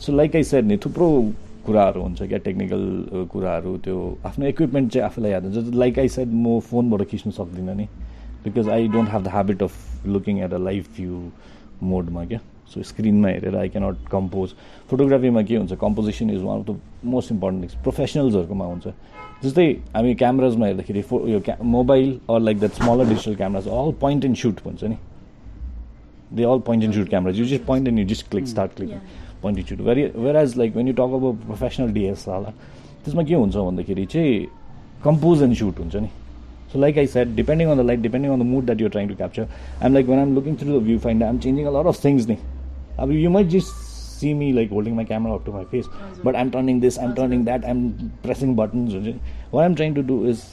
So like I shed नि थुप्रो कुराहरू हुन्छ क्या टेक्निकल कुराहरू त्यो आफ्नो इक्विपमेन्ट चाहिँ आफूलाई याद हुन्छ लाइक आई सेड म फोनबाट खिच्नु सक्दिनँ नि because I don't have the habit of looking at a live view मोडमा क्या सो स्क्रिनमा हेरेर आई क्यानट कम्पोज फोटोग्राफीमा के हुन्छ composition is one of the most important things प्रोफेसनल्सहरूकोमा हुन्छ जस्तै हामी क्यामराजमा हेर्दाखेरि यो mobile or like that smaller digital cameras all point and shoot भन्छ नि they all point and shoot cameras you just point and you just click start click point and shoot whereas like when you talk about professional DSLR त्यसमा के हुन्छ भन्दाखेरि चाहिँ compose and suit हुन्छ नि So like I said, depending on the light, depending on the mood that you're trying to capture, I'm like when I'm looking through the viewfinder, I'm changing a lot of things. You might just see me like holding my camera up to my face, but I'm turning this, I'm turning that, I'm pressing buttons. What I'm trying to do is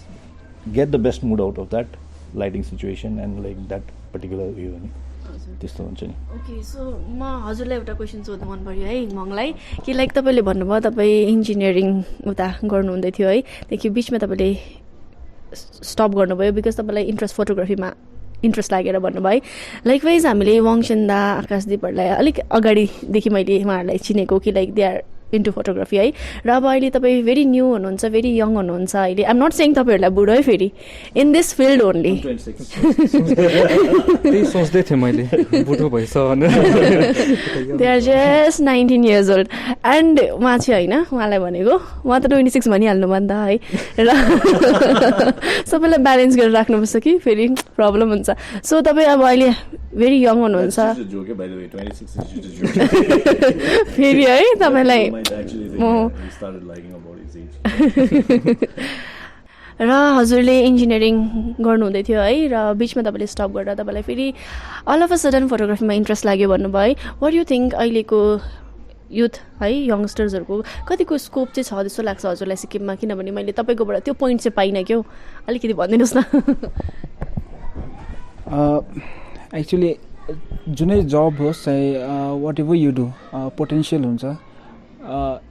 get the best mood out of that lighting situation and like that particular view. त्यस्तो हुन्छ नि okay so म हजुरलाई एउटा question सोध्नु मन पर्यो है हिङमङलाई कि लाइक तपाईँले भन्नुभयो तपाईँ इन्जिनियरिङ उता गर्नुहुँदै थियो है देखि बिचमा तपाईँले स्टप गर्नुभयो बिकज तपाईँलाई इन्ट्रेस्ट फोटोग्राफीमा इन्ट्रेस्ट लागेर भन्नुभयो लाइकवाइज हामीले वाङछेन दा आकाशदीपहरूलाई अलिक अगाडिदेखि मैले उहाँहरूलाई चिनेको कि like they are into photography है र अब अहिले तपाईँ भेरी न्यू हुनुहुन्छ भेरी यङ हुनुहुन्छ अहिले आइम नट सेङ तपाईँहरूलाई बुढो है फेरि इन दिस फिल्ड ओन्ली त्यही सोच्दै थिएँ मैले बुढो भएछ they are just 19 years old and उहाँ चाहिँ होइन उहाँलाई भनेको उहाँ त 26 भनिहाल्नु भयो नि त है र सबैलाई ब्यालेन्स गरेर राख्नुपर्छ कि फेरि प्रब्लम हुन्छ सो तपाईँ अब अहिले भेरी यङ हुनुहुन्छ फेरि है तपाईँलाई र हजुरले इन्जिनियरिङ गर्नुहुँदै थियो है र बिचमा तपाईँले स्टप गरेर तपाईँलाई फेरि अल अफ अ सडन फोटोग्राफीमा इन्ट्रेस्ट लाग्यो भन्नुभयो वाट यु थिङ्क अहिलेको युथ है यङ्स्टर्सहरूको कतिको स्कोप चाहिँ छ जस्तो लाग्छ हजुरलाई सिक्किममा किनभने मैले तपाईँकोबाट त्यो पोइन्ट चाहिँ पाइनँ क्या अलिकति भनिदिनुहोस् न एक्चुली जुनै जब होस् चाहे whatever you do potential हुन्छ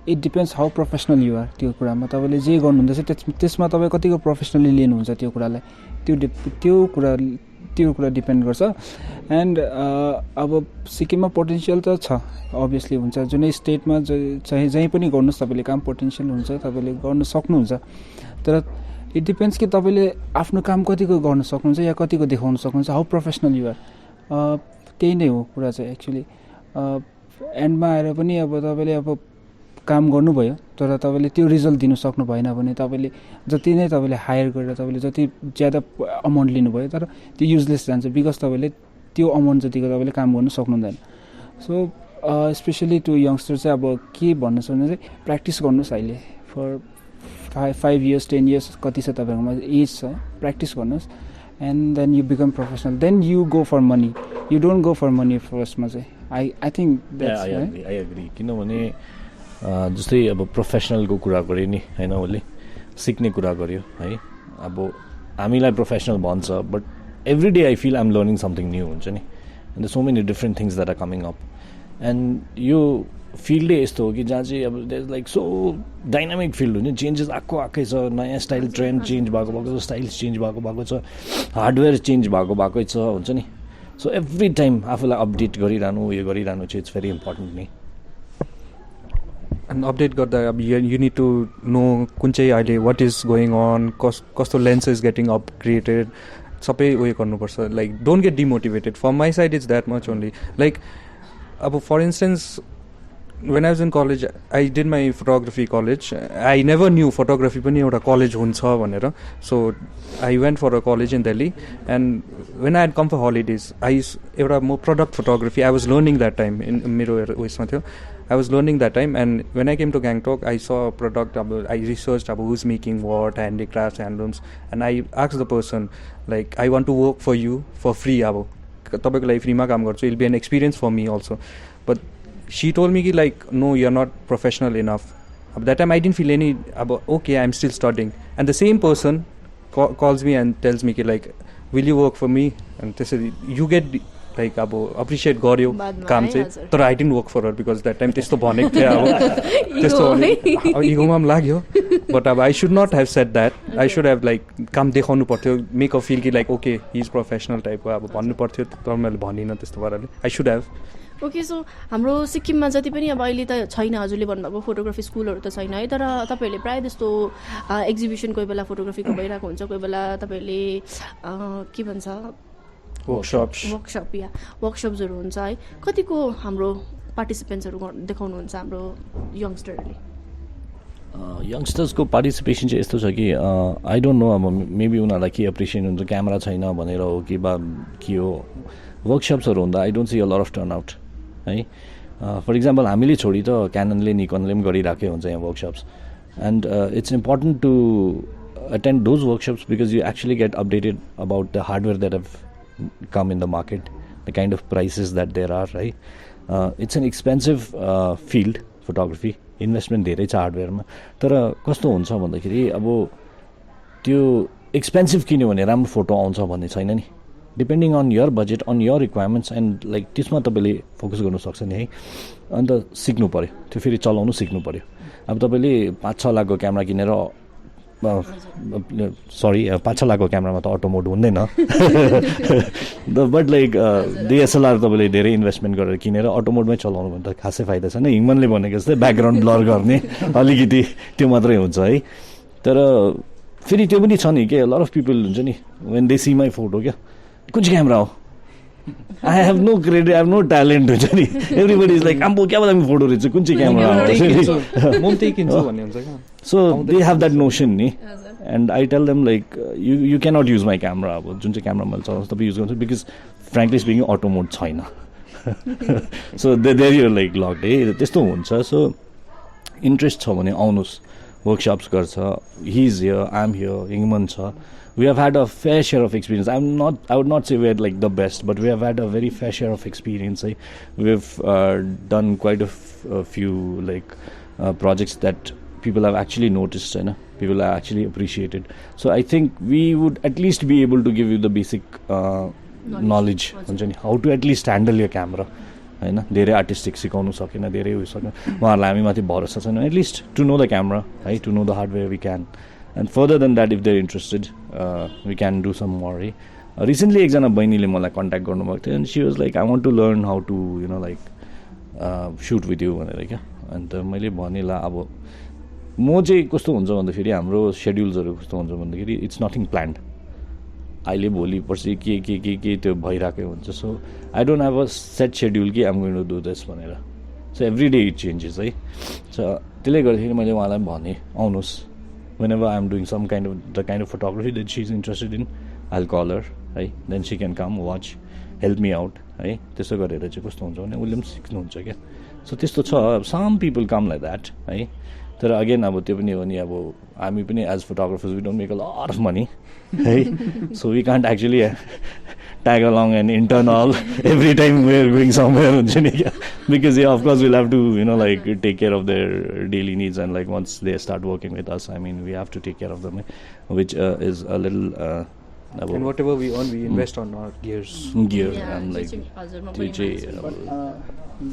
it depends how professional you are त्यो कुरामा तपाईँले जे गर्नुहुँदैछ त्यसमा तपाईँ कतिको प्रोफेसनली लिनुहुन्छ त्यो कुरालाई त्यो कुरा डिपेन्ड गर्छ एन्ड अब सिक्किममा पोटेन्सियल त छ अभियसली हुन्छ जुनै स्टेटमा चाहे जहीँ पनि गर्नुहोस् तपाईँले काम पोटेन्सियल हुन्छ तपाईँले गर्न सक्नुहुन्छ तर इट डिपेन्ड्स कि तपाईँले आफ्नो काम कतिको गर्न सक्नुहुन्छ या कतिको देखाउन सक्नुहुन्छ हाउ प्रोफेसनल यु आर त्यही नै हो कुरा चाहिँ एक्चुली एन्डमा आएर पनि अब तपाईँले अब काम गर्नुभयो तर तपाईँले त्यो रिजल्ट दिनु सक्नु भएन भने तपाईँले जति नै तपाईँले हायर गरेर तपाईँले जति ज्यादा अमाउन्ट लिनुभयो तर त्यो युजलेस जान्छ बिकज तपाईँले त्यो अमाउन्ट जतिको तपाईँले काम गर्नु सक्नुहुँदैन सो स्पेसली टु यङ्स्टर चाहिँ अब के भन्नु छ भने चाहिँ प्र्याक्टिस गर्नुहोस् अहिले फर 5 years 10 years कति छ तपाईँकोमा एज छ प्र्याक्टिस गर्नुहोस् and then you become professional then you go for money you don't go for money फर्स्टमा चाहिँ आई थिङ्क आई एग्री किनभने जस्तै अब प्रोफेसनलको कुरा गऱ्यो नि होइन उसले सिक्ने कुरा गऱ्यो है अब हामीलाई प्रोफेसनल भन्छ but every day I feel I am learning something new हुन्छ नि अन्त so many different things that are coming up and यो फिल्डै यस्तो हो कि जहाँ चाहिँ अब there like so dynamic field हुन्छ चेन्जेस आएकै छ नयाँ स्टाइल ट्रेन्ड चेन्ज भएको छ स्टाइल्स चेन्ज भएको छ हार्डवेयर चेन्ज भएकै छ हुन्छ नि सो एभ्री टाइम आफूलाई अपडेट गरिरहनु उयो गरिरहनु चाहिँ इट्स भेरी इम्पोर्टेन्ट नि अनि अपडेट गर्दा अब यु निड टु नो कुन चाहिँ अहिले वाट इज गोइङ अन कस्तो लेन्स इज गेटिङ अपग्रेडेड सबै उयो गर्नुपर्छ like don't get demotivated from my side is that much only like अब for instance when I was in college, I did my photography college. I never knew photography पनि एउटा college हुन्छ भनेर so I went for a college in Delhi and when I had come for holidays एउटा म product photography I was learning that time in मेरो उयसमा थियो I was learning that time and when I came to Gangtok I saw a product I researched about who's making what handicrafts handlooms and I asked the person like I want to work for you for free अब तपाईँको लागि फ्रीमा काम गर्छु it'll be an experience for me also but she told me like no you're not professional enough at that time I didn't feel any about okay I'm still studying and the same person calls me and tells me like will you work for me and they say you get like appreciate गर्यो काम चाहिँ तर I didn't work for her because that time त्यस्तो भनेको थिएँ अब त्यस्तो इगोमा पनि लाग्यो but I should not have said that I should have like काम देखाउनु पर्थ्यो make her feel कि like okay he's professional type अब भन्नु पर्थ्यो तर मैले भनिनँ त्यस्तो पाराले I should have okay, so हाम्रो सिक्किममा जति पनि अब अहिले त छैन, हजुरले भन्नुभएको फोटोग्राफी स्कुलहरू त छैन है, तर तपाईँहरूले प्रायः जस्तो एक्जिबिसन कोही बेला फोटोग्राफीको भइरहेको हुन्छ, कोही बेला तपाईँहरूले के भन्छ वर्कसप्सहरू हुन्छ है, कतिको हाम्रो पार्टिसिपेन्ट्सहरू देखाउनुहुन्छ हाम्रो यङ्स्टरहरूले? यङ्स्टर्सको पार्टिसिपेसन चाहिँ यस्तो छ कि आई डोन्ट नो, अब मेबी उनीहरूलाई के एप्रिसिएट हुन्छ, क्यामेरा छैन भनेर हो कि बा के हो, वर्कसप्सहरू हुँदा I don't see a lot of turnout है. फर इक्जाम्पल हामीले छोडी त क्याननले निकनले पनि गरिराखेको हुन्छ यहाँ workshops, and it's important to attend those workshops because you actually get updated about the hardware that have come in the market, the kind of prices that there are, right? It's an expensive field, photography. Investment धेरै छ हार्डवेयरमा. तर कस्तो हुन्छ भन्दाखेरि अब त्यो expensive किन्यो भने राम्रो फोटो आउँछ भन्ने छैन नि. Depending on your budget, on your requirements, and like त्यसमा तपाईँले फोकस गर्नु सक्छ नि है. अन्त सिक्नु पऱ्यो, त्यो फेरि चलाउनु सिक्नु पऱ्यो. अब तपाईँले 5-6 लाखको क्यामेरा किनेर, सरी 5-6 लाखको क्यामेरामा त अटो मोड हुँदैन, बट लाइक डिएसएलआर तपाईँले धेरै इन्भेस्टमेन्ट गरेर किनेर अटो मोडमै चलाउनु भने त खासै फाइदा छैन. हिङमनले भनेको जस्तै ब्याकग्राउन्ड ब्लर गर्ने अलिकति त्यो मात्रै हुन्छ है. तर फेरि त्यो पनि छ नि के, लट अफ पिपल हुन्छ नि when they see my photo, क्या कुन चाहिँ क्यामेरा हो, I have no credit, I have no talent हुन्छ नि. एभ्रिबडी इज लाइक आम्बो क्या दामी फोटो रहेछ, कुन चाहिँ क्यामेरा हो. So they have that notion नि, and I tell them like you can't use my camera. अब जुन चाहिँ क्यामेरा मैले चलाउँछु तपाईँ युज गर्छु, because frankly speaking auto mode छैन. So there you like locked है, त्यस्तो हुन्छ. सो इन्ट्रेस्ट छ भने आउनुहोस्, वर्कसप्स गर्छ. He is here, I am here, हिङमन छ. We have had a fair share of experience. I would not say we're like the best, but we have had a very fair share of experience. We've done quite a few like projects that people have actually noticed, people have actually appreciated. So I think we would at least be able to give you the basic knowledge, how to at least handle your camera. होइन धेरै artistic सिकाउनु सकेन, धेरै उयो सकेन, उहाँहरूलाई हामी माथि भरोसा छैन. At least to know the camera है, to know the hardware we can. And further than that, if they're interested, we can do some more. Recently, एकजना बहिनीले मलाई कन्ट्याक्ट गर्नुभएको थियो, and she was like, I want to learn how to, shoot with you भनेर क्या. अन्त मैले भने ला अब म चाहिँ कस्तो हुन्छ भन्दाखेरि हाम्रो सेड्युल्सहरू कस्तो हुन्छ भन्दाखेरि इट्स नथिङ प्लान्ड. अहिले भोलि पर्सि के त्यो भइरहेकै हुन्छ. So I don't have a set schedule कि I'm going to do this भनेर. So every day it changes है. सो त्यसले गर्दाखेरि मैले उहाँलाई भने आउनुहोस्. Whenever I'm doing the kind of photography that she's interested in, I'll call her, right? Then she can come, watch, help me out, right? त्यसो गरेर चाहिँ कस्तो हुन्छ भने उसले पनि सिक्नुहुन्छ क्या. सो त्यस्तो छ. Some people come like that, right? तर अगेन अब त्यो पनि हो नि, अब हामी पनि as photographers we don't make a lot of money है. So we can't actually tag along and intern all every time we're going somewhere, because of course we'll have to like take care of their daily needs, and like once they start working with us, I mean we have to take care of them, which is a little and whatever we earn we invest on our gear and like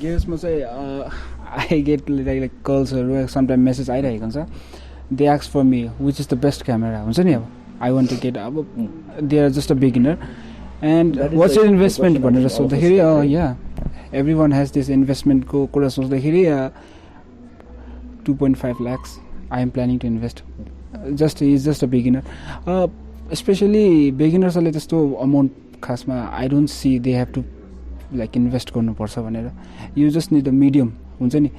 gears ma chai I get like calls or sometimes message आइरहेको हुन्छ. They ask for me which is the best camera हुन्छ नि. अब I want to get अब they are just a beginner. And what's your investment भनेर सोध्दाखेरि everyone has this investment को कुरा सोच्दाखेरि 2.5 lakhs I am planning to invest. He's just a beginner. Especially beginners ले त्यस्तो amount खासमा I don't see they have to like invest गर्नुपर्छ भनेर. You just need a medium हुन्छ नि.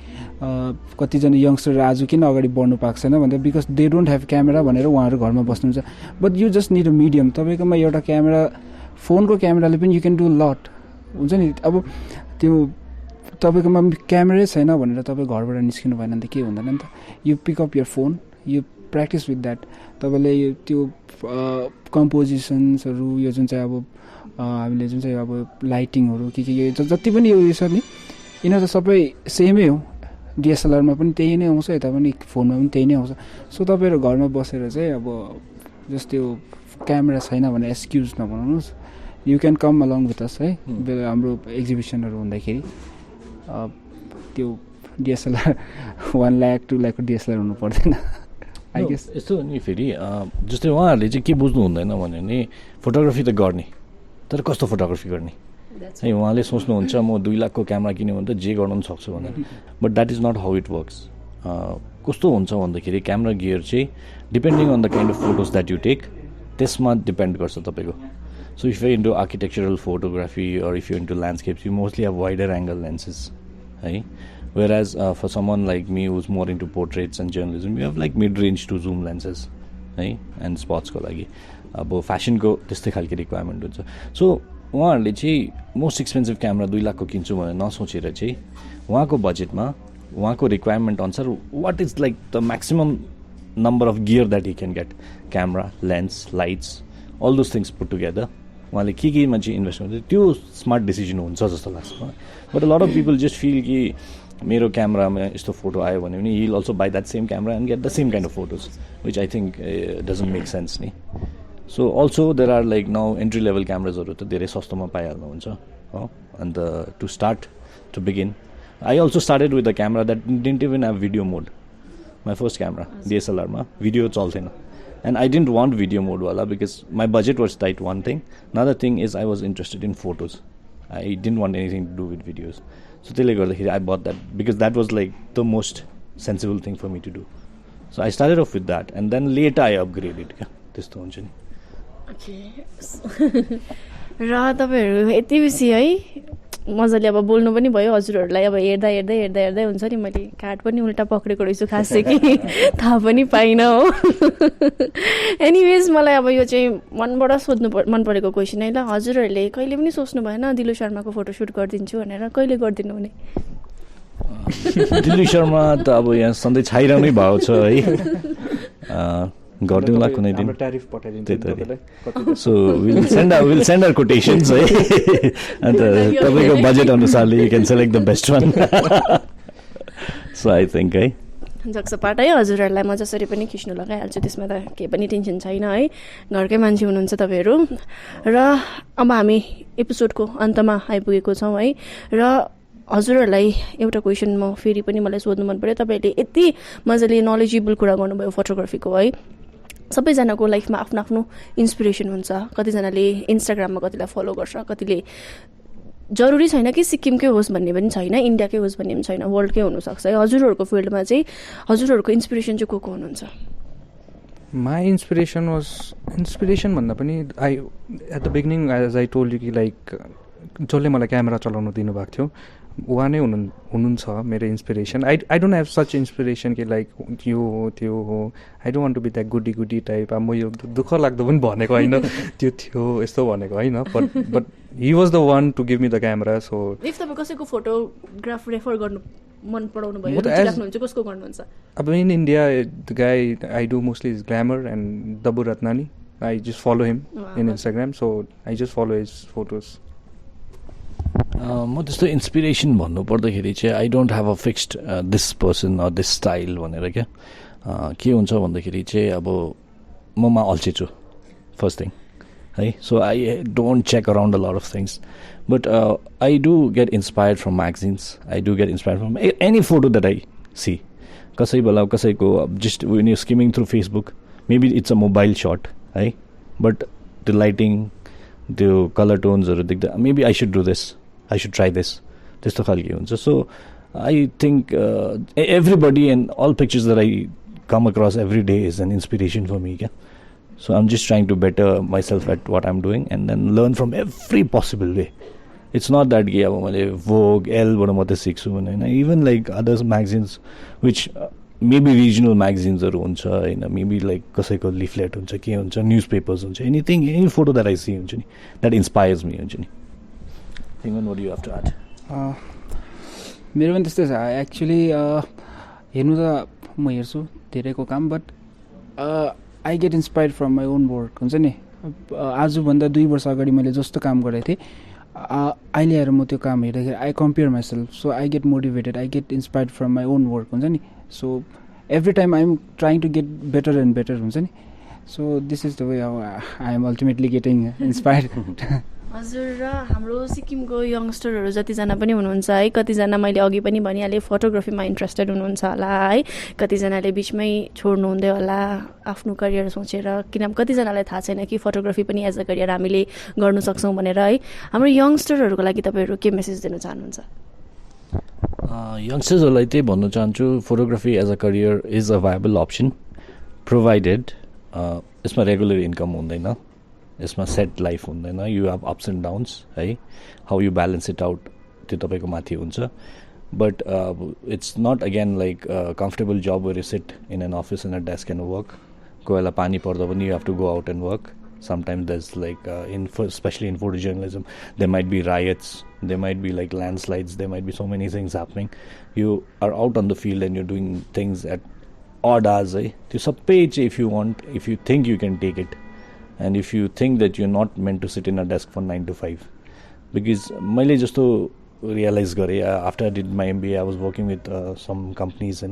कतिजना यङ्स्टर आज किन अगाडि बढ्नु पाएको छैन भन्दा because they don't have camera भनेर उहाँहरू घरमा बस्नुहुन्छ. But you just need a medium. तपाईँकोमा एउटा क्यामेरा, फोनको क्यामेराले पनि यु क्यान डु लट हुन्छ नि. अब त्यो तपाईँकोमा क्यामेरै छैन भनेर तपाईँ घरबाट निस्किनु भएन भने त के हुँदैन नि त. You pick up your phone, you practice with that. तपाईँले त्यो कम्पोजिसन्सहरू यो जुन चाहिँ अब हामीले जुन चाहिँ अब लाइटिङहरू के जति पनि यो छ नि यिनीहरू त सबै सेमै हो. डिएसएलआरमा पनि त्यही नै आउँछ, यता पनि फोनमा पनि त्यही नै आउँछ. सो तपाईँहरू घरमा बसेर चाहिँ अब जस्तो त्यो क्यामेरा छैन भने एक्सक्युज नबनाउनुहोस्. You can come along with us है. हाम्रो एक्जिबिसनहरू हुँदाखेरि त्यो डिएसएलआर 1 लाख 2 लाखको डिएसएलआर हुनु पर्दैन आई गेस. यस्तो हो नि फेरि जस्तै उहाँहरूले चाहिँ के बुझ्नु हुँदैन भने नि फोटोग्राफी त गर्ने, तर कस्तो फोटोग्राफी गर्ने है उहाँले सोच्नुहुन्छ म 2 लाखको क्यामेरा किन्यो भने त जे गर्न पनि सक्छु भनेर but that is not how it works कस्तो हुन्छ भन्दाखेरि क्यामेरा गियर चाहिँ depending on the kind of photos that you take त्यसमा डिपेन्ड गर्छ तपाईँको so if you into architectural photography or if you into landscapes you mostly have wider angle lenses है whereas for someone like me who's more into portraits and journalism you have like mid-range to zoom lenses है and spots को लागि अब फ्यासनको त्यस्तै खालको requirement हुन्छ so उहाँहरूले चाहिँ मोस्ट एक्सपेन्सिभ क्यामेरा 2 लाखको किन्छु भनेर नसोचेर चाहिँ उहाँको बजेटमा उहाँको रिक्वायरमेन्ट अनुसार what is like the maximum number of gear that you can get camera lens lights all those things put together उहाँले केमा चाहिँ इन्भेस्ट गर्छ त्यो स्मार्ट डिसिजन हुन्छ जस्तो लाग्छ but a lot of people just feel कि मेरो क्यामेरामा यस्तो फोटो आयो भने पनि he'll also buy that same camera and get the same kind of photos which I think doesn't make sense नि so also there are like now entry level क्यामराजहरू त धेरै सस्तोमा पाइहाल्नुहुन्छ हो अन्त to start to begin I also started with the camera that didn't even have video mode my first camera डिएसएलआरमा video चल्थेन and I didn't want video mode wala because my budget was tight one thing another thing is I was interested in photos I didn't want anything to do with videos so त्यसले गर्दाखेरि I bought that because that was like the most sensible thing for me to do so I started off with that and then later I upgraded क्या त्यस्तो हुन्छ नि र तपाईँहरू यति बेसी है मजाले अब बोल्नु पनि भयो हजुरहरूलाई अब हेर्दा हेर्दै हेर्दा हेर्दै हुन्छ नि मैले कार्ड पनि उल्टा पक्रेको रहेछु खास चाहिँ कि थाहा पनि पाइनँ हो एनिवेज मलाई अब यो चाहिँ मनबाट सोध्नु मन परेको क्वेसन है ल हजुरहरूले कहिले पनि सोच्नु भएन दिलु शर्माको फोटोसुट गरिदिन्छु भनेर कहिले गरिदिनु हुने दिलु शर्मा त अब यहाँ सधैँ छाइरहनै भएको छ है गरिदिउँला कुनै दिन सो विल सेन्ड आवर कोटेसन्स है अन्त तपाईँको बजेट अनुसारले you can select the best one so I think है जक्सपाट है हजुरहरूलाई म जसरी पनि खिच्नु लगाइहाल्छु त्यसमा त केही पनि टेन्सन छैन है घरकै मान्छे हुनुहुन्छ तपाईँहरू र अब हामी एपिसोडको अन्तमा आइपुगेको छौँ है र हजुरहरूलाई एउटा क्वेसन म फेरि पनि मलाई सोध्नु मन पऱ्यो तपाईँहरूले यति मजाले नलेजेबल कुरा गर्नुभयो फोटोग्राफीको है सबैजनाको लाइफमा आफ्नो आफ्नो इन्सपिरेसन हुन्छ कतिजनाले इन्स्टाग्राममा कतिलाई फलो गर्छ कतिले जरुरी छैन कि सिक्किमकै होस् भन्ने पनि छैन इन्डियाकै होस् भन्ने पनि छैन वर्ल्डकै हुनसक्छ है हजुरहरूको फिल्डमा चाहिँ हजुरहरूको इन्सपिरेसन चाहिँ को हुनुहुन्छ माई इन्सपिरेसन भन्दा पनि I at the beginning as I told you कि लाइक जसले मलाई क्यामेरा चलाउनु दिनुभएको थियो उहाँ नै हुनुहुन्छ मेरो inspiration I don't have such inspiration कि लाइक यो हो त्यो हो I don't want to be that goody type अब म यो दुःख लाग्दो पनि भनेको होइन त्यो थियो यस्तो भनेको होइन but he was the one to give me the camera so if तपाईँ कसैको फोटोग्राफ रेफर गर्नु मन पराउनु भयो राख्नुहुन्छ कसको गर्नुहुन्छ अब in India the guy I do mostly is glamour and Dabboo Ratnani I just follow him in Instagram so I just follow his photos म त्यस्तो इन्सपिरेसन भन्नु पर्दाखेरि चाहिँ I don't have a fixed this person or this style भनेर क्या के हुन्छ भन्दाखेरि चाहिँ अब ममा अल्छे छु फर्स्ट थिङ है so I don't check around a lot of things but I do get inspired from magazines I do get inspired from any photo that I see कसै बेला कसैको just when you skimming through Facebook maybe it's a mobile shot है but त्यो lighting त्यो colour टोन्सहरू देख्दा maybe I should do this I should try this त्यस्तो खालके हुन्छ so I think everybody and all pictures that I come across every day is an inspiration for me क्या so I am just trying to better myself at what I am doing and then learn from every possible way it's not that कि अब मैले Vogue एलबाट मात्रै सिक्छु भने होइन even like others magazines which maybe regional म्यागजिन्सहरू हुन्छ होइन मेबी लाइक कसैको लिफलेट हुन्छ के हुन्छ न्युज पेपर्स हुन्छ any photo that I C हुन्छ नि द्याट इन्सपायर्स मी हुन्छ नि Hingmong, what do you have to add? मेरो पनि त्यस्तै छ एक्चुली हेर्नु त म हेर्छु धेरैको काम but I get inspired from my own work हुन्छ नि आजभन्दा 2 वर्ष अगाडि मैले जस्तो काम गरेको थिएँ अहिले आएर म त्यो काम हेर्दाखेरि I compare myself so I get motivated I get inspired from my own work हुन्छ नि so every time I am trying to get better and better हुन्छ नि So this is the way how I am ultimately getting inspired. हजुर र हाम्रो सिक्किमको यङ्स्टरहरू जतिजना पनि हुनुहुन्छ है कतिजना मैले अघि पनि भनिहालेँ फोटोग्राफीमा इन्ट्रेस्टेड हुनुहुन्छ होला है कतिजनाले बिचमै छोड्नु हुँदै होला आफ्नो करियर सोचेर किनभने कतिजनालाई थाहा छैन कि फोटोग्राफी पनि एज अ करियर हामीले गर्न सक्छौँ भनेर है हाम्रो यङ्स्टरहरूको लागि तपाईँहरू के मेसेज दिन चाहनुहुन्छ यङ्स्टर्सहरूलाई त्यही भन्न चाहन्छु photography as a career is a viable option provided यसमा रेगुलर इन्कम हुँदैन यसमा सेट लाइफ हुँदैन you have ups and downs है how you balance it out त्यो तपाईँको माथि हुन्छ but it's not again like comfortable job where you sit in an office in a desk and work कोही बेला पानी पर्दा पनि you have to go out and work sometimes there's like especially in photojournalism there might be riots, there might be like landslides, there might be so many things happening. You are out on the field and you're doing things at odd hours. To support if you want, if you think you can take it, and if you think that you're not meant to sit in a desk for 9 to 5. Because मैले जस्तो realize गरेँ after I did my MBA I was working with some companies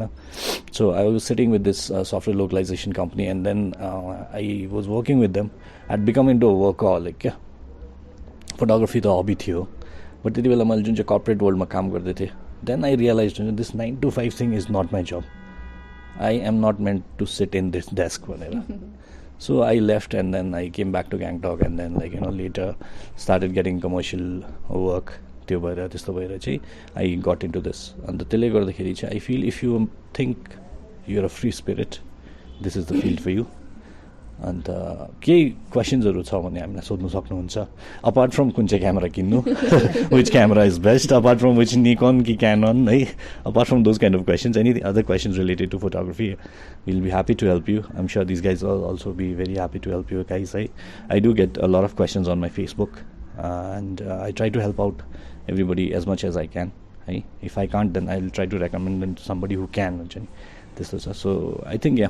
so I was sitting with this software localization company and then I was working with them. I'd become into a workaholic क्या photography त hobby थियो but त्यति बेला मैले जुन चाहिँ corporate world मा काम गर्दै थिएँ then I realized this 9 to 5 thing is not my job. I am not meant to sit in this desk भनेर so I left and then I came back to Gangtok and then later started getting commercial work त्यो भएर त्यस्तो भएर चाहिँ I got into this अन्त त्यसले गर्दाखेरि चाहिँ I feel if you think you're a free spirit this is the field for you अन्त केही क्वेसन्सहरू छ भने हामीलाई सोध्नु सक्नुहुन्छ अपार्ट फ्रम कुन चाहिँ क्यामेरा किन्नु which camera is best apart from which Nikon कि क्यानन है apart from those kind of questions any other questions related to photography will be happy to help you I am sure this guys also be very happy to help you guys है I do get a lot of questions on my Facebook and I try to help out everybody as much as I can. If I can't, then I'll try to recommend them to somebody who can. So I think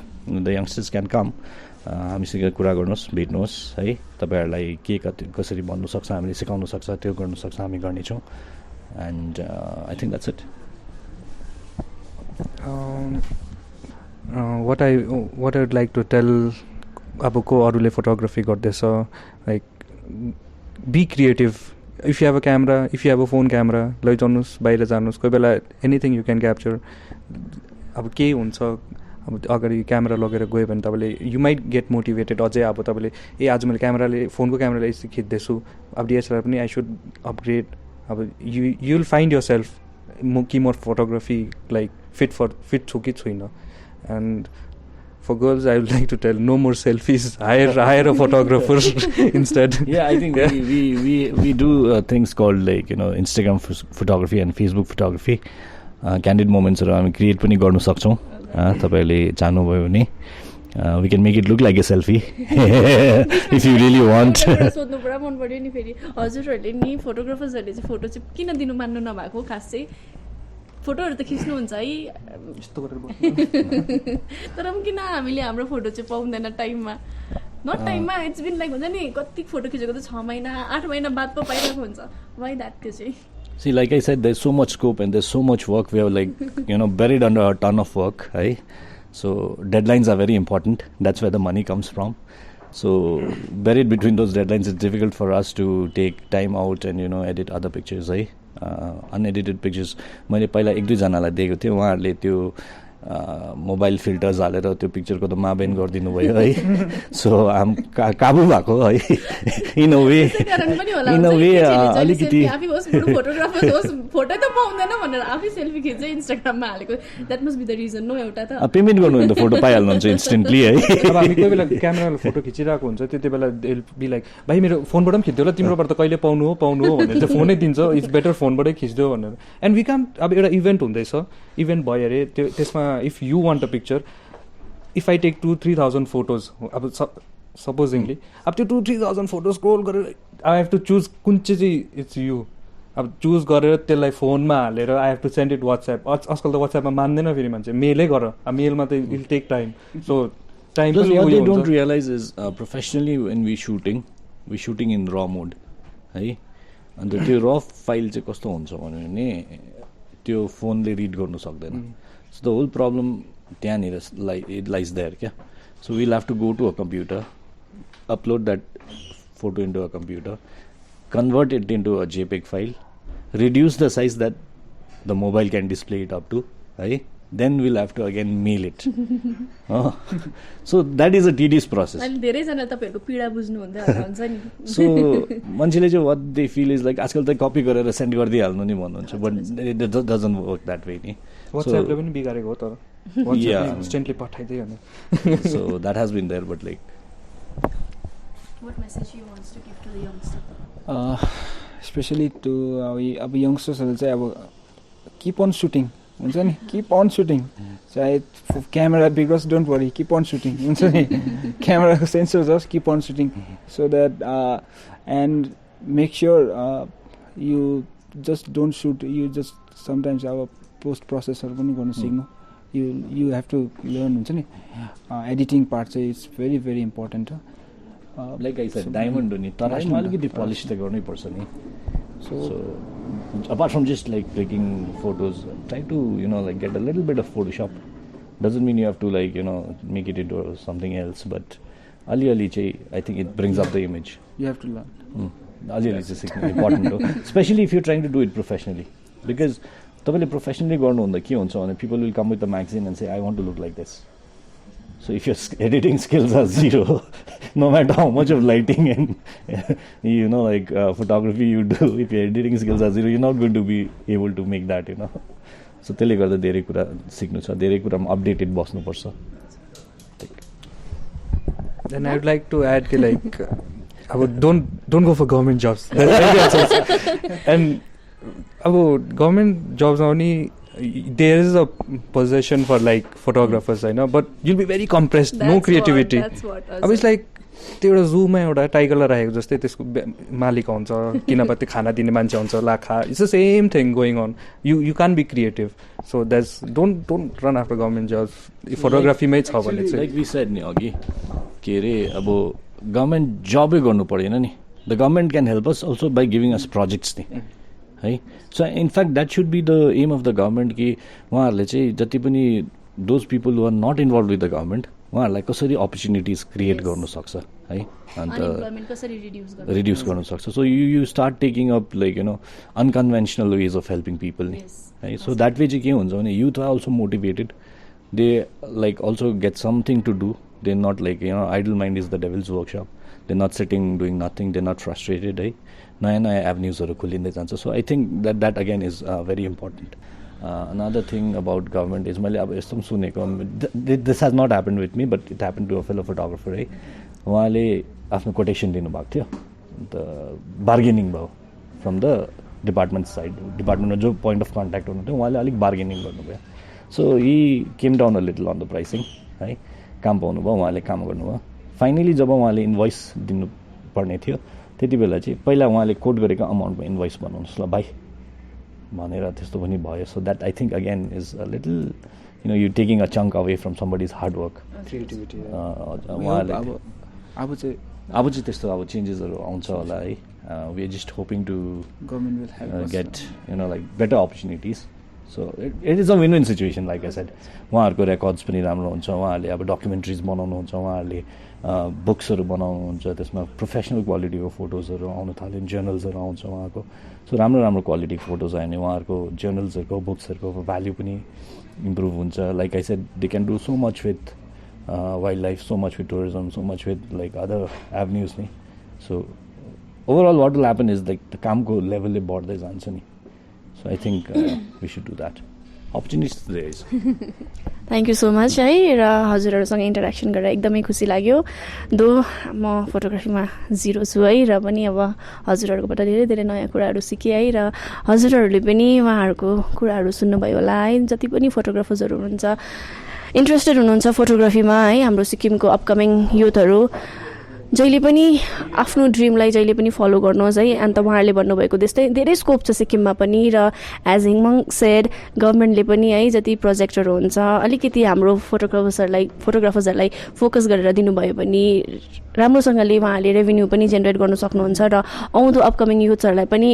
the youngsters can come. हामीसँग कुरा गर्नुहोस् भेट्नुहोस् है तपाईँहरूलाई के कसरी भन्नु सक्छ हामीले सिकाउनु सक्छ त्यो गर्नु सक्छ हामी गर्नेछौँ and I think that's it. What I would like to tell अब को अरूले फोटोग्राफी गर्दैछ like be creative. If you have a camera, if you have a phone camera, लैजाउनुहोस् बाहिर जानुहोस् कोही बेला एनिथिङ यु क्यान क्याप्चर अब केही हुन्छ अब अगाडि क्यामेरा लगेर गयो भने तपाईँले यु माइट गेट मोटिभेटेड अझै अब तपाईँले आज मैले फोनको क्यामेराले यसरी खिच्दैछु अब डिएसएलआर पनि आई सुड अपग्रेड अब you will find yourself कि म फोटोग्राफी लाइक फिट छु कि छुइनँ and for girls, I would like to tell no more selfies. Hire a photographer instead. Yeah, I think we do things called like Instagram photography and Facebook photography. Candid moments हामी create पनि गर्न सक्छौँ तपाईले चाहनुभयो भने we can make it look like a selfie if you really want. सोध्नु पुरा मन पर्यो नि फेरि हजुरहरूले नि फोटोग्राफर्सहरूले चाहिँ फोटो चाहिँ किन दिनु मान्नु नभएको खास चाहिँ फोटोहरू त खिच्नुहुन्छ है यस्तो गरेर तर पनि किन हामीले हाम्रो फोटो चाहिँ पाउँदैन टाइममा नट टाइममा इट्स बिन लाइक हुन्छ नि कति फोटो खिचेको त 6 महिना 8 महिना बाद पो पाइरहेको हुन्छ वाइ द्याट त्यो चाहिँ See, like I said, there's so much scope and there's so much work. We have like buried under a ton of work, right? So deadlines are very important. That's where the money comes from. So buried between those deadlines, it's difficult for us to take time out and edit other pictures, right? Unedited pictures. मैले पहिला 1-2 जनालाई दिएको थिएँ उहाँहरूले त्यो mobile filters हालेर त्यो पिक्चरको त माबेन गरिदिनु भयो है सो आम काबु भएको है इन अ वे अलिकति फोटोग्राफर होस् फोटो त पाउँदैन भनेर आफै सेल्फी खिच्दै इन्स्टाग्राममा हालेको that must be the reason no एउटा त पेमेन्ट गर्नु भने त फोटो पाइहाल्नुहुन्छ इन्स्टेन्टली है अब हामी कोही बेला क्यामेराले फोटो खिचिरहेको हुन्छ त्यति बेला बी लाइक भाइ मेरो फोनबाट पनि खिच्दियो ल तिम्रोबाट त कहिले पाउनु हो भनेर चाहिँ फोनै दिन्छ इट्स बेटर फोनबाटै खिच्दियो भनेर एन्ड वी क्यान अब एउटा इभेन्ट हुँदैछ इभेन्ट भयो अरे त्यसमा if you want a picture if I take 2-3,000 photos अब supposingly अब त्यो 2-3,000 photos scroll गरेर I have to choose कुन चाहिँ it's you अब चुज गरेर त्यसलाई फोनमा हालेर I have to send it WhatsApp आजकल त WhatsApp मा मान्दैन फेरि मान्छे मेलै गर अब मेलमा त will take time so time plus what they don't realize is professionally when we shooting in raw mode है अन्त त्यो raw file चाहिँ कस्तो हुन्छ भने त्यो फोनले रिड गर्नु सक्दैन So the whole problem त्यहाँनिर it lies there क्या So we'll have to go to a computer, upload that photo into a computer, convert it into a JPEG file, reduce the size that the mobile can display it up to, right? Then we'll have to again mail it. So that is a tedious process. So what they feel is like आजकल त copy गरेर send गरिदिइहाल्नु नि भन्नुहुन्छ, but it doesn't work that way नि. WhatsApp-ले पनि बिगारेको हो तर WhatsApp instantly पठाइदियो नि. So that has been there, but like what message you wants to give to the youngsters? Especially to अब youngsters चाहिँ अब keep on shooting. हुन्छ नि, keep on shooting. चाहे camera because don't worry, keep on shooting. हुन्छ नि, camera sensors just keep on shooting, so that and make sure you just don't shoot. You just sometimes अब post processor पनि गर्न सिक्नु. You have to learn. हुन्छ नि, editing part चाहिँ is very very important. Like I said, diamond हो नि, तरासमा अलिकति polish त गर्नै पर्छ नि. So apart from just like clicking photos, try to like get a little bit of Photoshop. Doesn't mean you have to like make it into something else, but ali I think it brings up the image. You have to learn. Ali is important, especially if you're trying to do it professionally, because तपाईले professionally गर्नु हुँदा के हुन्छ भने people will come with a magazine and say I want to look like this. So if your editing skills are zero, no matter how much of lighting and like photography you do, if your editing skills are zero, you're not going to be able to make that. So त्यसले गर्दा धेरै कुरा सिक्नु छ, धेरै कुरामा updated बस्नु पर्छ. Then I would like to add like I would don't go for government jobs. And about government jobs only, there is a position for like photographers, I know, but you'll be very compressed, no creativity. I was like त्यो एउटा जूमा एउटा टाइगरलाई राखेको जस्तै त्यसको मालिक हुन्छ, किनभने त्यो खाना दिने मान्छे हुन्छ, लाखा. It's the same thing going on. You can't be creative. So there's don't run after government jobs. Photography मै छ भने चाहिँ like we said नि अघि के रे अब गभर्नमेन्ट जबै गर्नु पर्दैन नि. The government can help us also by giving us projects नि. है, so in fact that should be the aim of the government कि उहाँहरूले चाहिँ जति पनि those people who are not involve with the government उहाँहरूलाई कसरी अपर्च्युनिटिज क्रिएट गर्नु सक्छ है, अन्त रिड्युस गर्नु सक्छ. So you start taking up like unconventional ways of helping people नि है. सो द्याट वे चाहिँ के हुन्छ भने youth are also motivated, they like also get something to do, they not like idle mind is the devil's workshop, they not sitting doing nothing, they not frustrated है, नयाँ नयाँ एभन्युजहरू खोलिँदै जान्छ. So I think that again is very important. Another thing about government is मैले अब यस्तो पनि सुनेको, this has not happen with me but it happen to a fellow photographer है. उहाँले आफ्नो कोटेसन दिनुभएको थियो, अन्त बार्गेनिङ भयो फ्रम द डिपार्टमेन्ट साइड. डिपार्टमेन्टमा जो पोइन्ट अफ कन्ट्याक्ट हुनुहुन्थ्यो उहाँले अलिक बार्गेनिङ गर्नुभयो. So he came down a little on the pricing है. काम पाउनुभयो, उहाँले काम गर्नुभयो. फाइनली जब उहाँले इन्भोइस दिनुपर्ने थियो त्यति बेला चाहिँ पहिला उहाँले कोट गरेको अमाउन्टमा इन्भोइस बनाउनुहोस् ल भाइ भनेर त्यस्तो पनि भयो. So that I think again is a little you taking a chunk away from somebody's hard work, creativity. उहाँले अब चाहिँ त्यस्तो अब चेन्जेसहरू आउँछ होला है. We are just hoping to get like better opportunities. So it is a win win situation. Like I said, उहाँहरूको रेकर्ड्स पनि राम्रो हुन्छ, उहाँहरूले अब डकुमेन्ट्रिज बनाउनुहुन्छ, उहाँहरूले बुक्सहरू बनाउनुहुन्छ, त्यसमा प्रोफेसनल क्वालिटीको फोटोजहरू आउनु थाल्यो, जर्नल्सहरू आउँछ उहाँको. सो राम्रो राम्रो क्वालिटीको फोटोज आयो भने उहाँहरूको जर्नल्सहरूको बुक्सहरूको भ्याल्यु पनि इम्प्रुभ हुन्छ. Like I said, they can do so much with wild life, so much with tourism, so much with like other avenues नि. So overall what will happen is like कामको लेभलले बढ्दै जान्छ नि. So I think we should do that. Opportunities there is. Thank you so much है. र हजुरहरूसँग interaction गरेर एकदमै खुसी लाग्यो. दो म फोटोग्राफीमा जिरो छु है, र पनि अब हजुरहरूकोबाट धेरै धेरै नयाँ कुराहरू सिकेँ है. र हजुरहरूले पनि उहाँहरूको कुराहरू सुन्नुभयो होला है. जति पनि फोटोग्राफर्सहरू हुनुहुन्छ, इन्ट्रेस्टेड हुनुहुन्छ फोटोग्राफीमा है, हाम्रो सिक्किमको अपकमिङ युथहरू जहिले पनि आफ्नो ड्रिमलाई जहिले पनि फलो गर्नुहोस् है. अन्त उहाँहरूले भन्नुभएको त्यस्तै धेरै स्कोप छ सिक्किममा पनि. र एज हिङमङ सेड, गभर्मेन्टले पनि है जति प्रोजेक्टहरू हुन्छ अलिकति हाम्रो फोटोग्राफर्सहरूलाई फोकस गरेर दिनुभयो भने राम्रोसँगले उहाँहरूले रेभेन्यू पनि जेनेरेट गर्न सक्नुहुन्छ. र आउँदो अपकमिङ युथहरूलाई पनि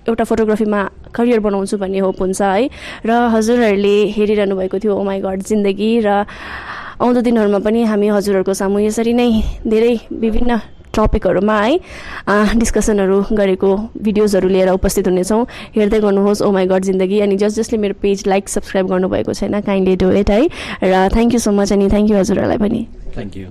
एउटा फोटोग्राफीमा करियर बनाउँछु भन्ने होप हुन्छ है. र हजुरहरूले हेरिरहनु भएको थियो ओमाई गड जिन्दगी. र आउँदो दिनहरूमा पनि हामी हजुरहरूको सामु यसरी नै धेरै विभिन्न टपिकहरूमा है डिस्कसनहरू गरेको भिडियोजहरू लिएर उपस्थित हुनेछौँ। हेर्दै गर्नुहोस् ओ माई गड जिन्दगी। अनि जसले मेरो पेज लाइक सब्सक्राइब गर्नुभएको छैन काइन्डली डु इट है। र थ्याङ्क यू सो मच अनि थ्याङ्क यू हजुरहरूलाई पनि। Thank you.